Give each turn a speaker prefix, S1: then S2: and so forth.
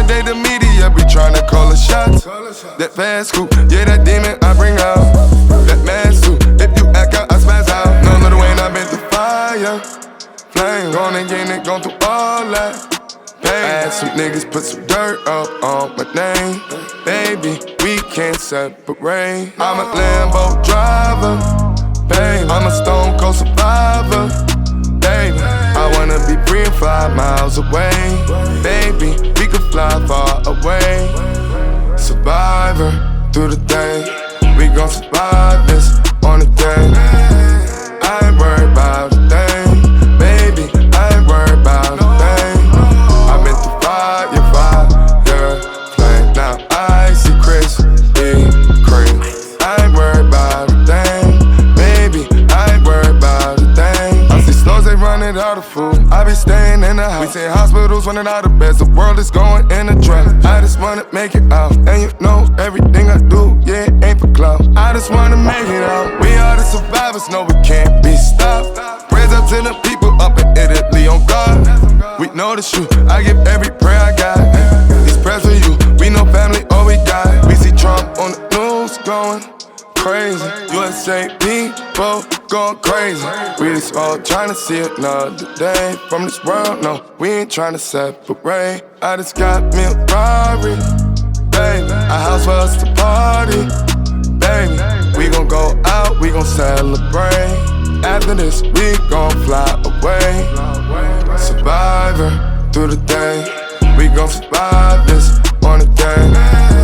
S1: Nowadays the media be tryna call a shot. That fast scoop, yeah, that demon I bring out. That man suit, if you act out, I spaz out. No Lil Wayne, I been through fire. Flame, gone and gain it, gone through all that. I had some niggas put some dirt up on my name. Baby, we can't separate. I'm a Lambo driver, baby. I'm a stone cold survivor, baby. I wanna be free and fly miles away, baby. We could fly far away. Survivor through the day. We gon' survive this on the day. I ain't worried about a thing, baby. I ain't worried about a thing. I've been through fire, flame. Now I see Chris be cream. I ain't worried about a thing, baby. I ain't worried about a thing. I see snows, they running out of food. I be staying in the house. We see hospitals running out of beds. The world is going in a drought. I just wanna make it out, and you know everything I do, yeah, it ain't for clout. I just wanna make it out. We are the survivors, no, we can't be stopped. Prayers up to the people up in Italy on God. We know the truth, I give every prayer I got. These prayers for you, we know family, all we got. We see Trump on the news going crazy. USA people going crazy. We just all tryna see another day from this world, no, we ain't tryna separate. I just got me a Ferrari, baby. A house for us to party, baby. We gon' go out, we gon' celebrate. After this, we gon' fly away. Survivor through the day. We gon' survive this on the day.